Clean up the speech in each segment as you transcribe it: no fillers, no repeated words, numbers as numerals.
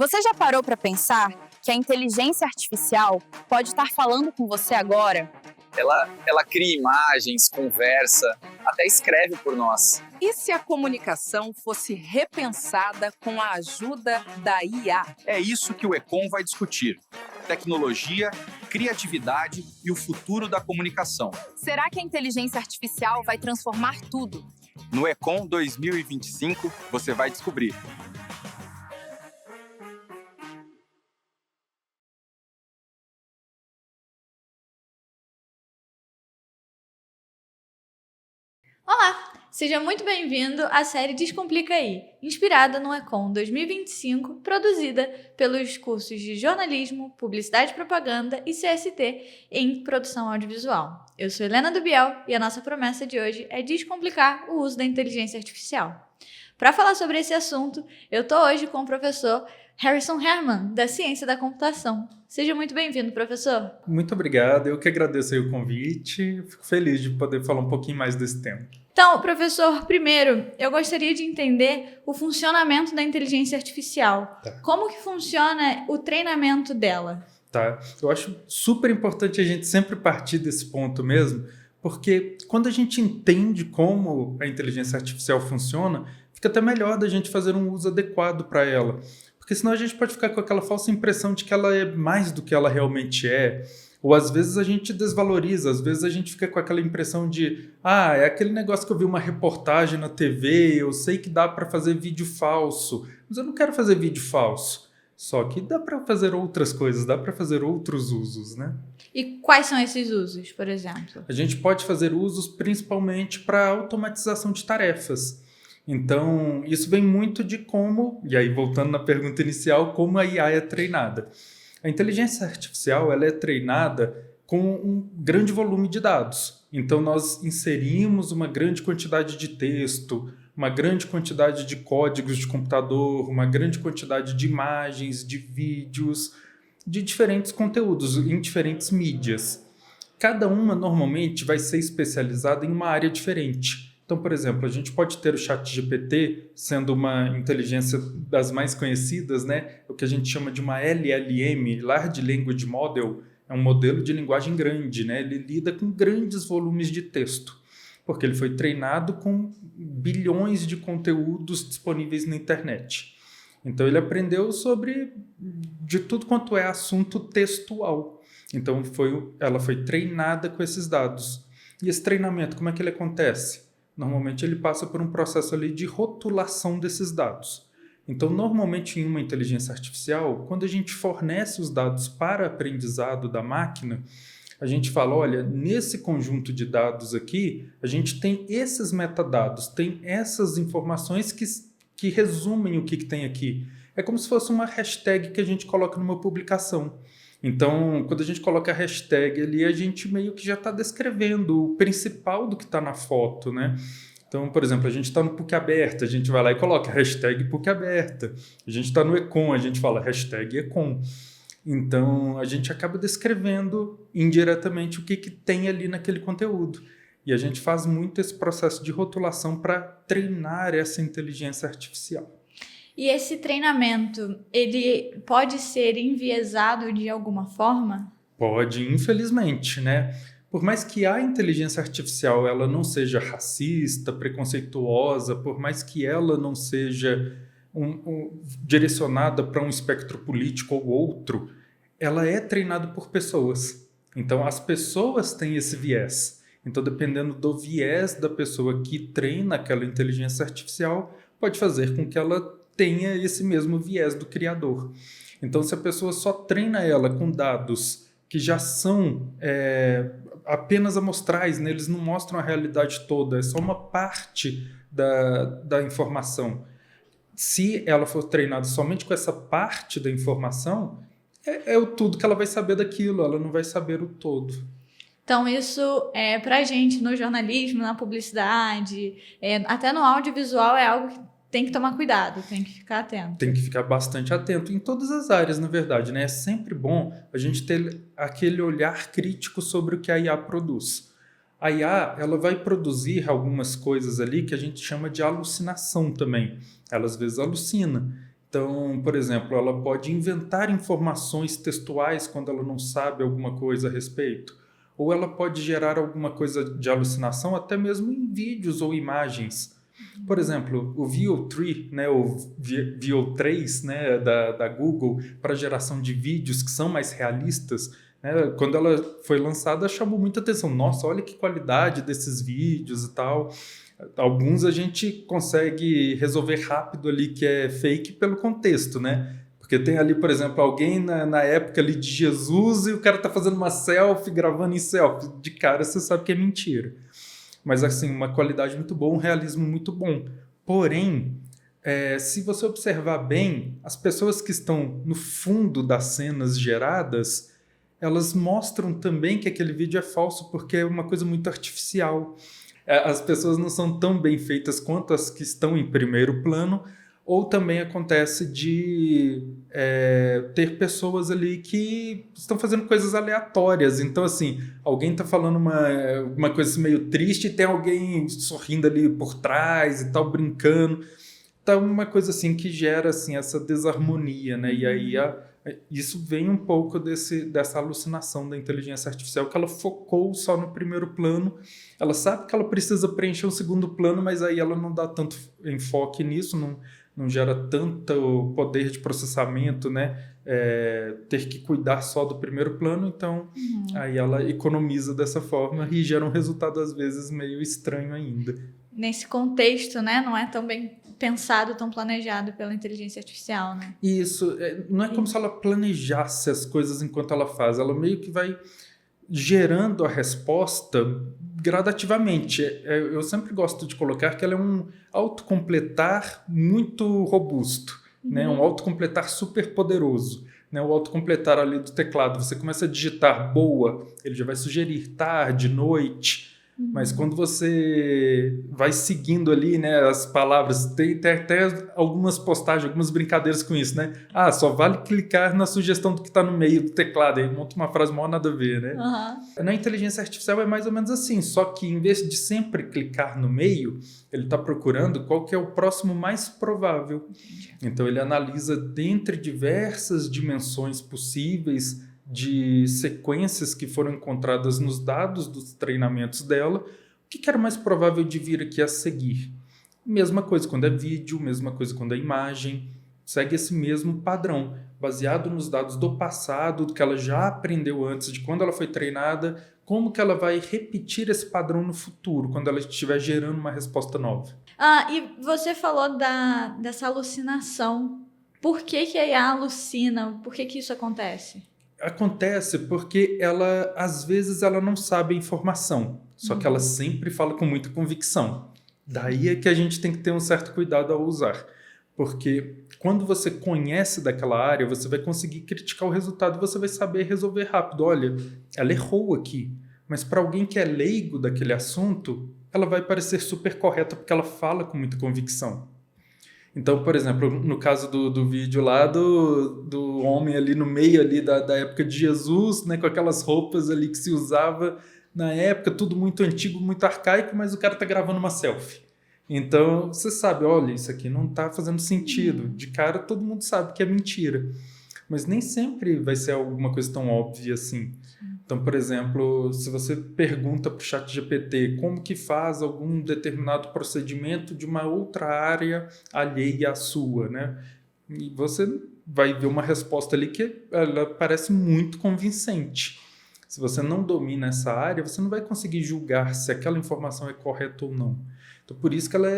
Você já parou para pensar que a inteligência artificial pode estar falando com você agora? Ela cria imagens, conversa, até escreve por nós. E se a comunicação fosse repensada com a ajuda da IA? É isso que o Econ vai discutir. Tecnologia, criatividade e o futuro da comunicação. Será que a inteligência artificial vai transformar tudo? No Econ 2025, você vai descobrir. Olá! Seja muito bem-vindo à série Descomplica aí, inspirada no Econ 2025, produzida pelos cursos de Jornalismo, Publicidade e Propaganda e CST em Produção Audiovisual. Eu sou Helena Dubiel e a nossa promessa de hoje é descomplicar o uso da inteligência artificial. Para falar sobre esse assunto, eu estou hoje com o professor Harrison Herman, da Ciência da Computação. Seja muito bem-vindo, professor. Muito obrigado, eu que agradeço aí o convite, fico feliz de poder falar um pouquinho mais desse tema. Então, professor, primeiro, eu gostaria de entender o funcionamento da inteligência artificial. Tá. Como que funciona o treinamento dela? Tá, eu acho super importante a gente sempre partir desse ponto mesmo, porque quando a gente entende como a inteligência artificial funciona, fica até melhor da gente fazer um uso adequado para ela. Porque senão a gente pode ficar com aquela falsa impressão de que ela é mais do que ela realmente é. Ou às vezes a gente desvaloriza, às vezes a gente fica com aquela impressão de é aquele negócio que eu vi uma reportagem na TV, eu sei que dá para fazer vídeo falso, mas eu não quero fazer vídeo falso. Só que dá para fazer outras coisas, dá para fazer outros usos, né? E quais são esses usos, por exemplo? A gente pode fazer usos principalmente para automatização de tarefas. Então, isso vem muito de como, e aí voltando na pergunta inicial, como a IA é treinada. A inteligência artificial ela é treinada com um grande volume de dados. Então, nós inserimos uma grande quantidade de texto, uma grande quantidade de códigos de computador, uma grande quantidade de imagens, de vídeos, de diferentes conteúdos, em diferentes mídias. Cada uma, normalmente, vai ser especializada em uma área diferente. Então, por exemplo, a gente pode ter o ChatGPT sendo uma inteligência das mais conhecidas, né? O que a gente chama de uma LLM, Large Language Model, é um modelo de linguagem grande, né? Ele lida com grandes volumes de texto, porque ele foi treinado com bilhões de conteúdos disponíveis na internet. Então, ele aprendeu sobre de tudo quanto é assunto textual. Então, ela foi treinada com esses dados. E esse treinamento, como é que ele acontece? Normalmente ele passa por um processo ali de rotulação desses dados. Então, normalmente em uma inteligência artificial, quando a gente fornece os dados para aprendizado da máquina, a gente fala, olha, nesse conjunto de dados aqui, a gente tem esses metadados, tem essas informações que resumem o que tem aqui. É como se fosse uma hashtag que a gente coloca numa publicação. Então, quando a gente coloca a hashtag ali, a gente meio que já está descrevendo o principal do que está na foto, né? Então, por exemplo, a gente está no PUC Aberta, a gente vai lá e coloca hashtag PUC Aberta. A gente está no Econ, a gente fala hashtag Econ. Então, a gente acaba descrevendo indiretamente o que tem ali naquele conteúdo. E a gente faz muito esse processo de rotulação para treinar essa inteligência artificial. E esse treinamento, ele pode ser enviesado de alguma forma? Pode, infelizmente, né? Por mais que a inteligência artificial ela não seja racista, preconceituosa, por mais que ela não seja direcionada para um espectro político ou outro, ela é treinada por pessoas. Então, as pessoas têm esse viés. Então, dependendo do viés da pessoa que treina aquela inteligência artificial, pode fazer com que ela tenha esse mesmo viés do criador. Então, se a pessoa só treina ela com dados que já são apenas amostrais, né? Eles não mostram a realidade toda, é só uma parte da informação. Se ela for treinada somente com essa parte da informação, é o tudo que ela vai saber daquilo, ela não vai saber o todo. Então, isso para a gente no jornalismo, na publicidade, até no audiovisual é algo que tem que tomar cuidado, tem que ficar atento. Tem que ficar bastante atento em todas as áreas, na verdade, né? É sempre bom a gente ter aquele olhar crítico sobre o que a IA produz. A IA, ela vai produzir algumas coisas ali que a gente chama de alucinação também. Ela às vezes alucina. Então, por exemplo, ela pode inventar informações textuais quando ela não sabe alguma coisa a respeito. Ou ela pode gerar alguma coisa de alucinação até mesmo em vídeos ou imagens. Por exemplo, o VO3, né, o VO3, né, da Google, para geração de vídeos que são mais realistas, né, quando ela foi lançada chamou muita atenção. Nossa, olha que qualidade desses vídeos e tal. Alguns a gente consegue resolver rápido ali que é fake pelo contexto, né? Porque tem ali, por exemplo, alguém na época ali de Jesus e o cara tá fazendo uma selfie, gravando em selfie. De cara você sabe que é mentira. Mas assim, uma qualidade muito boa, um realismo muito bom. Porém, se você observar bem, as pessoas que estão no fundo das cenas geradas, elas mostram também que aquele vídeo é falso porque é uma coisa muito artificial. As pessoas não são tão bem feitas quanto as que estão em primeiro plano, ou também acontece de ter pessoas ali que estão fazendo coisas aleatórias. Então, assim, alguém está falando uma coisa assim, meio triste e tem alguém sorrindo ali por trás e tal, brincando. Então, uma coisa assim que gera assim, essa desarmonia, né? E aí isso vem um pouco dessa alucinação da inteligência artificial, que ela focou só no primeiro plano. Ela sabe que ela precisa preencher um segundo plano, mas aí ela não dá tanto enfoque nisso, não gera tanto poder de processamento, né? Ter que cuidar só do primeiro plano, então aí ela economiza dessa forma e gera um resultado às vezes meio estranho ainda. Nesse contexto, né? Não é tão bem pensado, tão planejado pela inteligência artificial, né? Isso, não é como se ela planejasse as coisas enquanto ela faz, ela meio que vai gerando a resposta gradativamente. Eu sempre gosto de colocar que ela é um autocompletar muito robusto, né? Um autocompletar super poderoso. Né? O autocompletar ali do teclado, você começa a digitar boa, ele já vai sugerir tarde, noite. Mas quando você vai seguindo ali, né, as palavras, tem até algumas postagens, algumas brincadeiras com isso, né? Só vale clicar na sugestão do que está no meio do teclado, aí monta uma frase mó nada a ver, né? Na inteligência artificial é mais ou menos assim, só que em vez de sempre clicar no meio, ele está procurando qual que é o próximo mais provável. Então ele analisa dentre diversas dimensões possíveis de sequências que foram encontradas nos dados dos treinamentos dela, o que era mais provável de vir aqui a seguir. Mesma coisa quando é vídeo, mesma coisa quando é imagem, segue esse mesmo padrão, baseado nos dados do passado, do que ela já aprendeu antes, de quando ela foi treinada, como que ela vai repetir esse padrão no futuro, quando ela estiver gerando uma resposta nova. E você falou dessa alucinação. Por que a IA alucina? Por que isso acontece? Acontece porque ela, às vezes, ela não sabe a informação, só que ela sempre fala com muita convicção. Daí é que a gente tem que ter um certo cuidado ao usar, porque quando você conhece daquela área, você vai conseguir criticar o resultado e você vai saber resolver rápido. Olha, ela errou aqui, mas para alguém que é leigo daquele assunto, ela vai parecer super correta porque ela fala com muita convicção. Então, por exemplo, no caso do vídeo lá do homem ali no meio ali da época de Jesus, né, com aquelas roupas ali que se usava na época, tudo muito antigo, muito arcaico, mas o cara tá gravando uma selfie. Então, você sabe, olha, isso aqui não tá fazendo sentido. De cara, todo mundo sabe que é mentira. Mas nem sempre vai ser alguma coisa tão óbvia assim. Então, por exemplo, se você pergunta para o ChatGPT como que faz algum determinado procedimento de uma outra área alheia à sua, né? E você vai ver uma resposta ali que ela parece muito convincente. Se você não domina essa área, você não vai conseguir julgar se aquela informação é correta ou não. Então, por isso que ela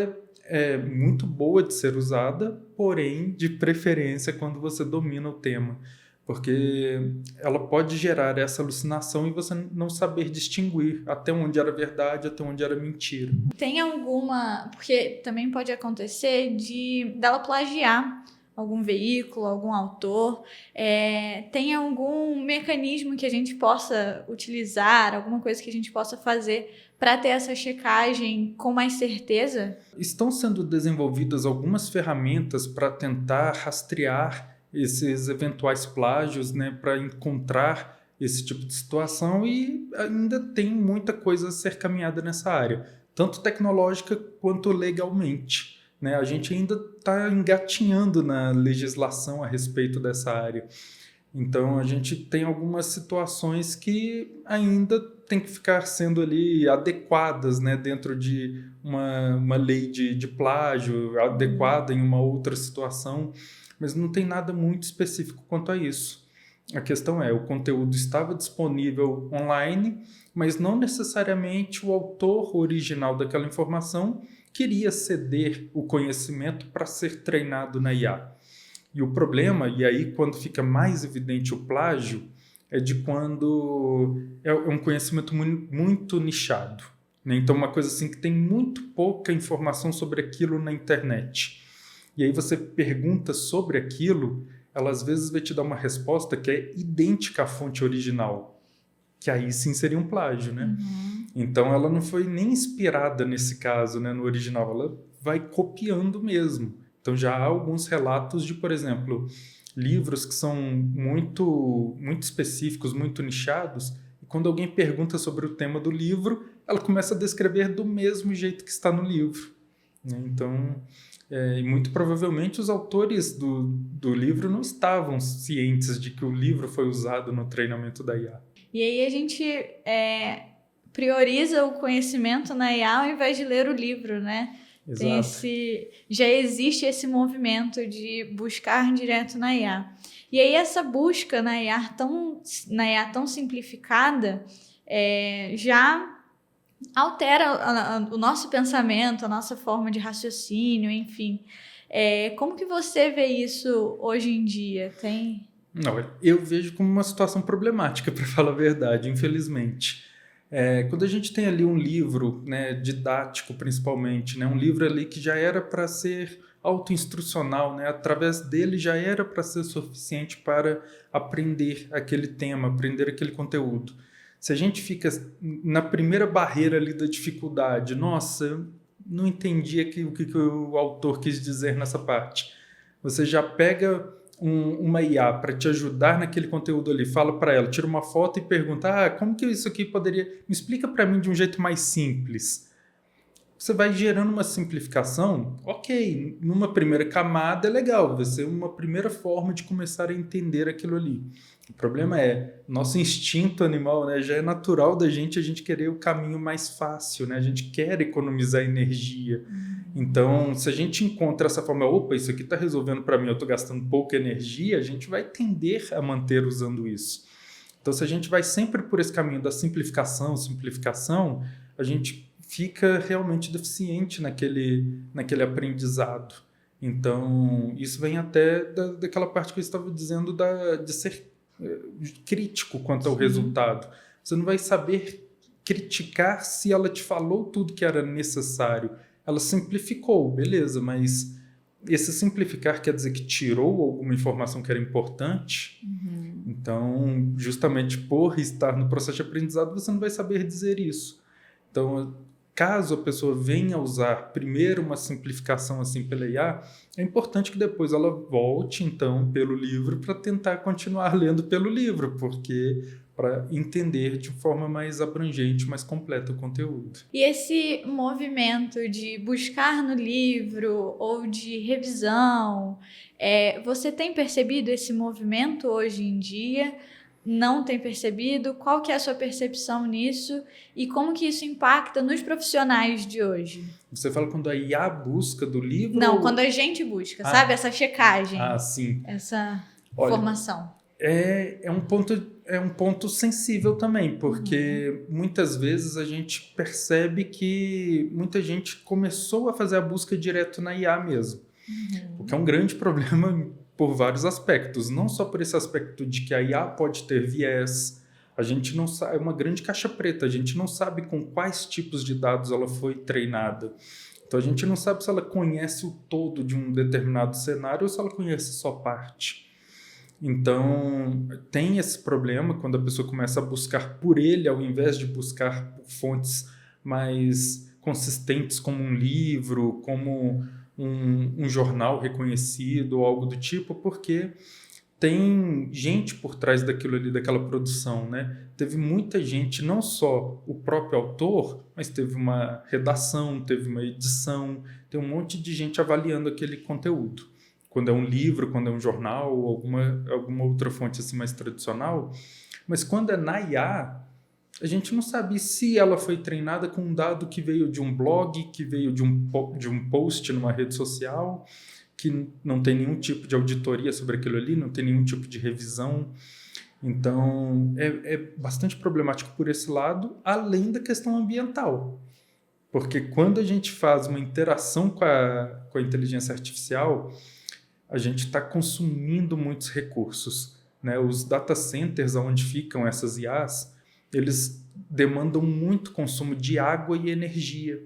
é muito boa de ser usada, porém, de preferência quando você domina o tema. Porque ela pode gerar essa alucinação e você não saber distinguir até onde era verdade, até onde era mentira. Tem alguma... Porque também pode acontecer dela plagiar algum veículo, algum autor. Tem algum mecanismo que a gente possa utilizar, alguma coisa que a gente possa fazer para ter essa checagem com mais certeza? Estão sendo desenvolvidas algumas ferramentas para tentar rastrear esses eventuais plágios, né, para encontrar esse tipo de situação, e ainda tem muita coisa a ser caminhada nessa área, tanto tecnológica quanto legalmente. né? A gente ainda está engatinhando na legislação a respeito dessa área. Então, a gente tem algumas situações que ainda tem que ficar sendo ali adequadas, né, dentro de uma lei de plágio, adequada em uma outra situação, mas não tem nada muito específico quanto a isso. A questão é, o conteúdo estava disponível online, mas não necessariamente o autor original daquela informação queria ceder o conhecimento para ser treinado na IA. E o problema, e aí quando fica mais evidente o plágio, é de quando é um conhecimento muito nichado, né? Então, uma coisa assim que tem muito pouca informação sobre aquilo na internet. E aí você pergunta sobre aquilo, ela às vezes vai te dar uma resposta que é idêntica à fonte original, que aí sim seria um plágio, né? Então, ela não foi nem inspirada nesse caso, né, no original, ela vai copiando mesmo. Então, já há alguns relatos de, por exemplo, livros que são muito específicos, muito nichados, e quando alguém pergunta sobre o tema do livro, ela começa a descrever do mesmo jeito que está no livro, né? Então, e muito provavelmente os autores do livro não estavam cientes de que o livro foi usado no treinamento da IA. E aí a gente prioriza o conhecimento na IA ao invés de ler o livro, né? Exato. Já existe esse movimento de buscar direto na IA. E aí essa busca na IA tão simplificada já altera o nosso pensamento, a nossa forma de raciocínio, enfim. Como que você vê isso hoje em dia? Não, eu vejo como uma situação problemática, para falar a verdade, infelizmente. Quando a gente tem ali um livro, né, didático principalmente, né, um livro ali que já era para ser autoinstrucional, né, através dele já era para ser suficiente para aprender aquele tema, aprender aquele conteúdo. Se a gente fica na primeira barreira ali da dificuldade, nossa, eu não entendi o que o autor quis dizer nessa parte. Você já pega uma IA para te ajudar naquele conteúdo ali, fala para ela, tira uma foto e pergunta, como que isso aqui poderia... Me explica para mim de um jeito mais simples. Você vai gerando uma simplificação, ok, numa primeira camada é legal, vai ser uma primeira forma de começar a entender aquilo ali. O problema é, nosso instinto animal, né, já é natural da gente a gente querer o caminho mais fácil, né, a gente quer economizar energia. Então, se a gente encontra essa forma, opa, isso aqui está resolvendo para mim, eu estou gastando pouca energia, a gente vai tender a manter usando isso. Então, se a gente vai sempre por esse caminho da simplificação, a gente fica realmente deficiente naquele aprendizado. Então, isso vem até daquela parte que eu estava dizendo de ser crítico quanto ao resultado. Você não vai saber criticar se ela te falou tudo que era necessário. Ela simplificou, beleza, mas esse simplificar quer dizer que tirou alguma informação que era importante? Então, justamente por estar no processo de aprendizado, você não vai saber dizer isso. Então, caso a pessoa venha usar primeiro uma simplificação assim pela IA, é importante que depois ela volte, então, pelo livro para tentar continuar lendo pelo livro, porque para entender de forma mais abrangente, mais completa o conteúdo. E esse movimento de buscar no livro ou de revisão, você tem percebido esse movimento hoje em dia? Não tem percebido? Qual que é a sua percepção nisso? E como que isso impacta nos profissionais de hoje? Você fala quando a IA busca do livro? Não, quando a gente busca, sabe? Essa checagem. Sim. Essa Olha, informação. é um ponto sensível também, porque muitas vezes a gente percebe que muita gente começou a fazer a busca direto na IA mesmo. O que é um grande problema por vários aspectos, não só por esse aspecto de que a IA pode ter viés, a gente não sabe, é uma grande caixa preta, a gente não sabe com quais tipos de dados ela foi treinada. Então a gente não sabe se ela conhece o todo de um determinado cenário ou se ela conhece só parte. Então tem esse problema quando a pessoa começa a buscar por ele, ao invés de buscar por fontes mais consistentes como um livro, como um jornal reconhecido ou algo do tipo, porque tem gente por trás daquilo ali, daquela produção, né? Teve muita gente, não só o próprio autor, mas teve uma redação, teve uma edição, tem um monte de gente avaliando aquele conteúdo. Quando é um livro, quando é um jornal, ou alguma outra fonte assim mais tradicional. Mas quando é na IA, a gente não sabe se ela foi treinada com um dado que veio de um blog, que veio de um post numa rede social, que não tem nenhum tipo de auditoria sobre aquilo ali, não tem nenhum tipo de revisão. Então, é bastante problemático por esse lado, além da questão ambiental. Porque quando a gente faz uma interação com a inteligência artificial, a gente está consumindo muitos recursos, né? Os data centers onde ficam essas IAs, eles demandam muito consumo de água e energia.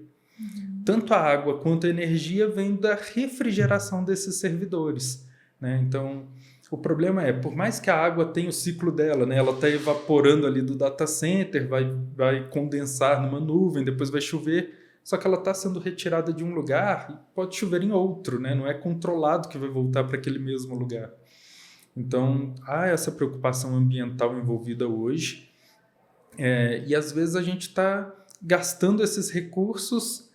Tanto a água quanto a energia vem da refrigeração desses servidores, né? Então, o problema é, por mais que a água tenha o ciclo dela, né? Ela está evaporando ali do data center, vai condensar numa nuvem, depois vai chover, só que ela está sendo retirada de um lugar e pode chover em outro, né? Não é controlado que vai voltar para aquele mesmo lugar. Então, há essa preocupação ambiental envolvida hoje, e às vezes a gente está gastando esses recursos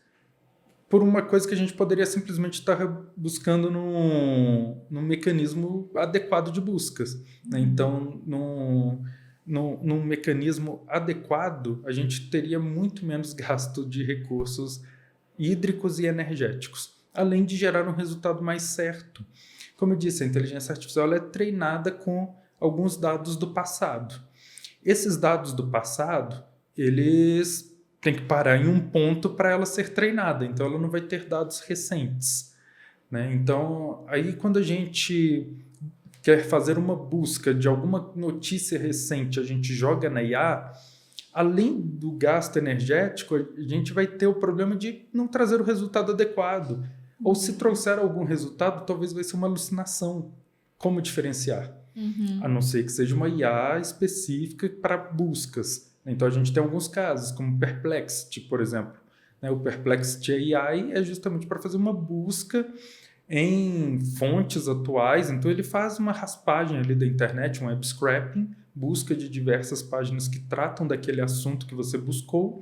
por uma coisa que a gente poderia simplesmente estar buscando num mecanismo adequado de buscas, né? Então, num mecanismo adequado, a gente teria muito menos gasto de recursos hídricos e energéticos, além de gerar um resultado mais certo. Como eu disse, a inteligência artificial é treinada com alguns dados do passado. Esses dados do passado, eles têm que parar em um ponto para ela ser treinada, então ela não vai ter dados recentes, né? Então, aí quando a gente quer fazer uma busca de alguma notícia recente, a gente joga na IA, além do gasto energético, a gente vai ter o problema de não trazer o resultado adequado. Ou se trouxer algum resultado, talvez vai ser uma alucinação. Como diferenciar? A não ser que seja uma IA específica para buscas. Então, a gente tem alguns casos, como o Perplexity, por exemplo. O Perplexity AI é justamente para fazer uma busca em fontes atuais. Então, ele faz uma raspagem ali da internet, um web scraping, busca de diversas páginas que tratam daquele assunto que você buscou,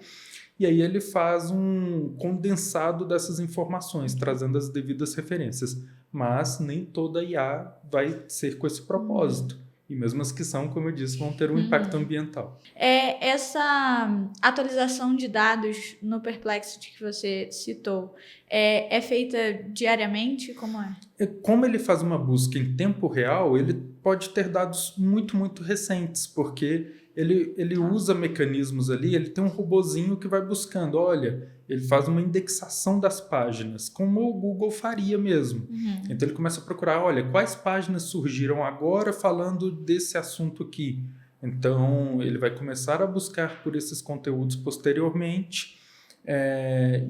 e aí ele faz um condensado dessas informações, trazendo as devidas referências. Mas nem toda IA vai ser com esse propósito. E mesmo as que são, como eu disse, vão ter um impacto ambiental. Essa atualização de dados no Perplexity que você citou, é feita diariamente? Como é? Como ele faz uma busca em tempo real, ele pode ter dados muito, muito recentes, porque ele usa mecanismos ali, ele tem um robozinho que vai buscando, olha, ele faz uma indexação das páginas, como o Google faria mesmo. Então ele começa a procurar, olha, quais páginas surgiram agora falando desse assunto aqui. Então ele vai começar a buscar por esses conteúdos posteriormente,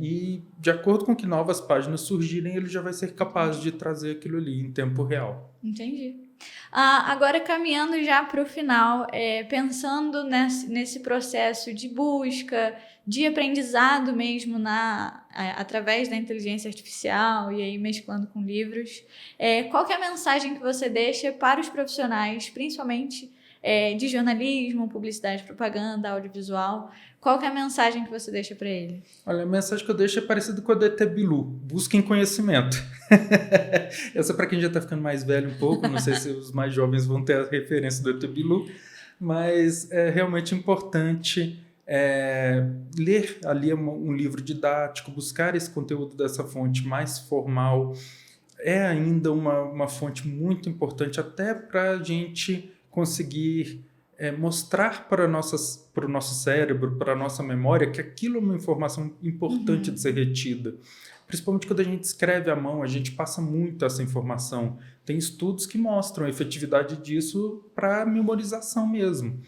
e de acordo com que novas páginas surgirem, ele já vai ser capaz de trazer aquilo ali em tempo real. Entendi. Agora, caminhando já para o final, pensando nesse processo de busca, de aprendizado mesmo através da inteligência artificial e aí mesclando com livros, qual que é a mensagem que você deixa para os profissionais, principalmente de jornalismo, publicidade, propaganda, audiovisual? Qual que é a mensagem que você deixa para ele? Olha, a mensagem que eu deixo é parecida com a do ET Bilu. Busquem conhecimento. Essa é para quem já está ficando mais velho um pouco. Não sei se os mais jovens vão ter a referência do ET Bilu. Mas é realmente importante ler ali um livro didático, buscar esse conteúdo dessa fonte mais formal. É ainda uma fonte muito importante até para a gente conseguir mostrar para o nosso cérebro, para a nossa memória, que aquilo é uma informação importante de ser retida. Principalmente quando a gente escreve à mão, a gente passa muito essa informação. Tem estudos que mostram a efetividade disso para memorização mesmo.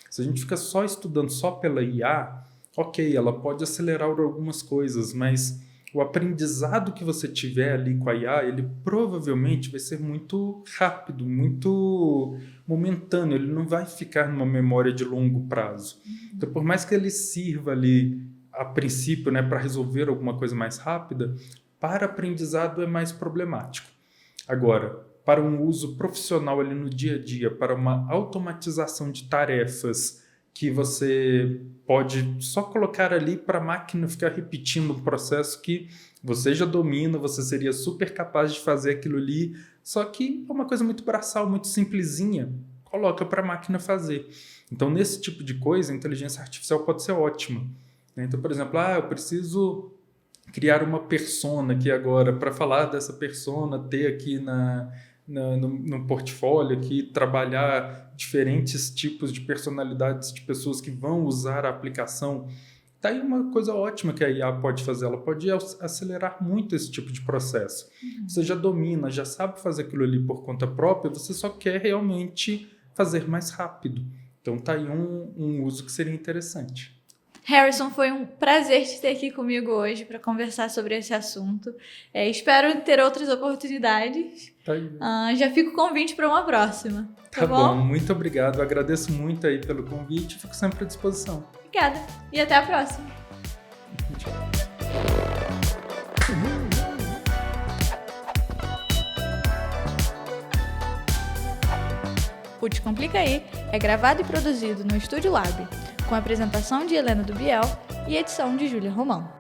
Se a gente fica só estudando só pela IA, ok, ela pode acelerar algumas coisas, mas o aprendizado que você tiver ali com a IA, ele provavelmente vai ser muito rápido, muito momentâneo, ele não vai ficar numa memória de longo prazo. Então, por mais que ele sirva ali, a princípio, para resolver alguma coisa mais rápida, para aprendizado é mais problemático. Agora, para um uso profissional ali no dia a dia, para uma automatização de tarefas que você pode só colocar ali para a máquina ficar repetindo um processo que você já domina, você seria super capaz de fazer aquilo ali, só que é uma coisa muito braçal, muito simplesinha, coloca para a máquina fazer. Então, nesse tipo de coisa, a inteligência artificial pode ser ótima. Então, por exemplo, eu preciso criar uma persona aqui agora, para falar dessa persona, ter aqui no portfólio, aqui, trabalhar diferentes tipos de personalidades de pessoas que vão usar a aplicação. Tá aí uma coisa ótima que a IA pode fazer, ela pode acelerar muito esse tipo de processo. Você já domina, já sabe fazer aquilo ali por conta própria, você só quer realmente fazer mais rápido. Então tá aí um uso que seria interessante. Harrison, foi um prazer te ter aqui comigo hoje para conversar sobre esse assunto. Espero ter outras oportunidades. Tá aí. Já fica o convite para uma próxima. Tá bom, muito obrigado. Eu agradeço muito aí pelo convite e fico sempre à disposição. Obrigada. E até a próxima. O Te Complica Aí é gravado e produzido no Estúdio Lab, com a apresentação de Helena Dubiel e edição de Júlia Romão.